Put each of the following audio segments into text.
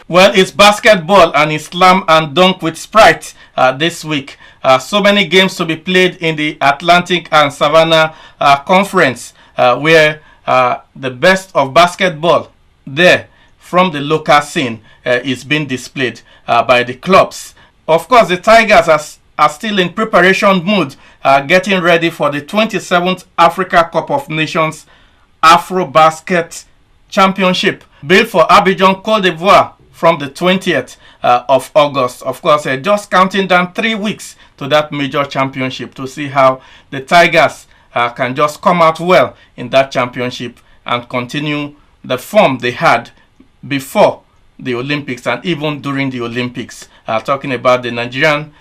Well, it's basketball and it's slam and dunk with Sprite this week. So many games to be played in the Atlantic and Savannah Conference, where the best of basketball there from the local scene is being displayed by the clubs. Of course, the Tigers are still in preparation mood, getting ready for the 27th Africa Cup of Nations Afro-Basket Championship, built for Abidjan, Cote d'Ivoire, from the 20th of August. Of course, just counting down 3 weeks to that major championship to see how the Tigers can just come out well in that championship and continue the form they had before the Olympics and even during the Olympics. Talking about the Nigerian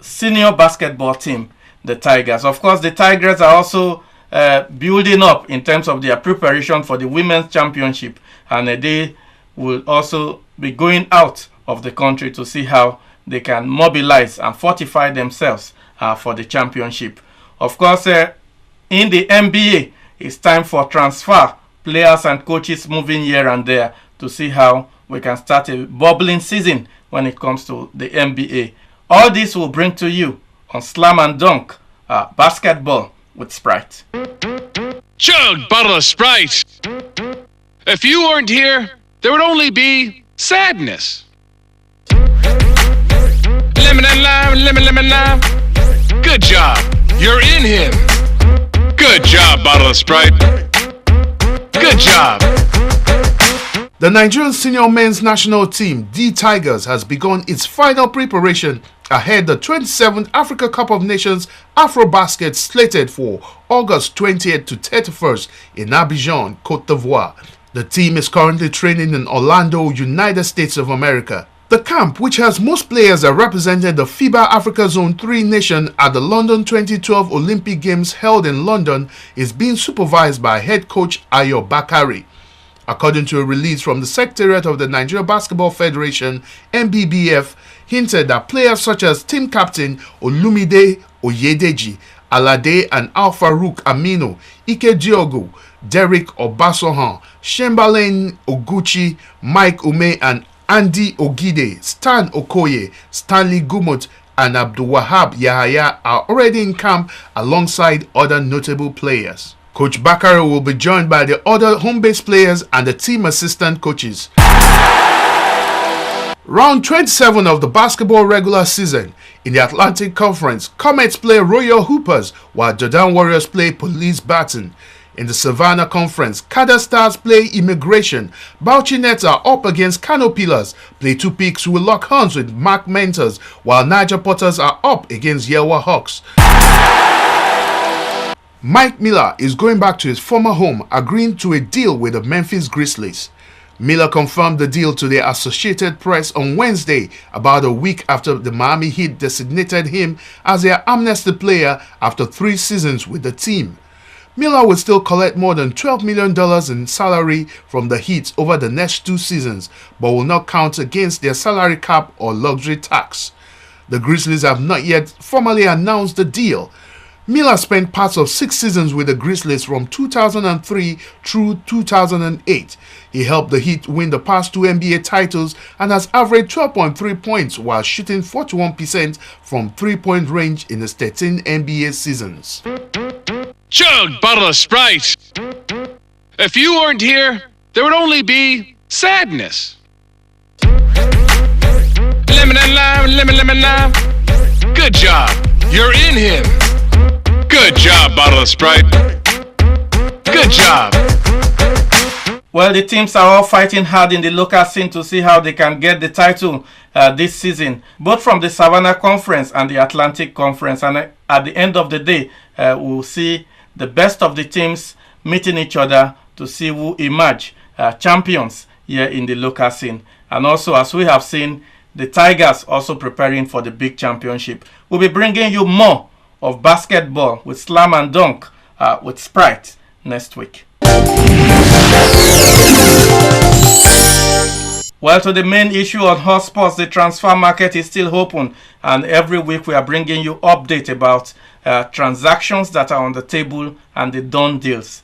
senior basketball team, the Tigers. Of course, the Tigers are also building up in terms of their preparation for the Women's Championship, and they will also be going out of the country to see how they can mobilize and fortify themselves for the championship. Of course, in the NBA, it's time for transfer players and coaches moving here and there to see how we can start a bubbling season when it comes to the NBA. All this will bring to you on Slam and Dunk basketball with Sprite. Chug, bottle of Sprite. If you weren't here, there would only be sadness. Lemon and lime, lemon lime. Good job, you're in him. Good job, bottle of Sprite. Good job. The Nigerian senior men's national team, the Tigers, has begun its final preparation ahead the 27th Africa Cup of Nations Afro-Basket slated for August 20th to 31st in Abidjan, Cote d'Ivoire. The team is currently training in Orlando, United States of America. The camp, which has most players that represented the FIBA Africa Zone 3 nation at the London 2012 Olympic Games held in London, is being supervised by head coach Ayo Bakari. According to a release from the Secretariat of the Nigeria Basketball Federation, NBBF, hinted that players such as team captain Olumide Oyedeji, Alade and Al-Farouk Aminu, Ike Diogo, Derek Obasohan, Shembalene Oguchi, Mike Ume and Andy Ogide, Stan Okoye, Stanley Gumot and Abdulwahab Yahaya are already in camp alongside other notable players. Coach Bakari will be joined by the other home-based players and the team assistant coaches. Round 27 of the basketball regular season. In the Atlantic Conference, Comets play Royal Hoopers while Jordan Warriors play Police Baton. In the Savannah Conference, Kada Stars play Immigration. Bauchi Nets are up against Kano Pillars. Play Two Peaks will lock horns with Mark Mentors, while Niger Potters are up against Yewa Hawks. Mike Miller is going back to his former home, agreeing to a deal with the Memphis Grizzlies. Miller confirmed the deal to the Associated Press on Wednesday, about a week after the Miami Heat designated him as their amnesty player after 3 seasons with the team. Miller will still collect more than $12 million in salary from the Heat over the next 2 seasons, but will not count against their salary cap or luxury tax. The Grizzlies have not yet formally announced the deal. Miller spent parts of 6 seasons with the Grizzlies from 2003 through 2008. He helped the Heat win the past 2 NBA titles and has averaged 12.3 points while shooting 41% from 3-point range in his 13 NBA seasons. Chug, bottle of Sprite. If you weren't here, there would only be sadness. Lemon and lime, lemon lime. Good job, you're in him. Good job, bottle of Sprite. Good job. Well, the teams are all fighting hard in the local scene to see how they can get the title this season, both from the Savannah Conference and the Atlantic Conference. And at the end of the day, we'll see the best of the teams meeting each other to see who emerge champions here in the local scene. And also, as we have seen, the Tigers also preparing for the big championship. We'll be bringing you more of basketball with Slam and Dunk with Sprite next week. Well, to the main issue on Hotsport, the transfer market is still open, and every week we are bringing you update about transactions that are on the table and the done deals.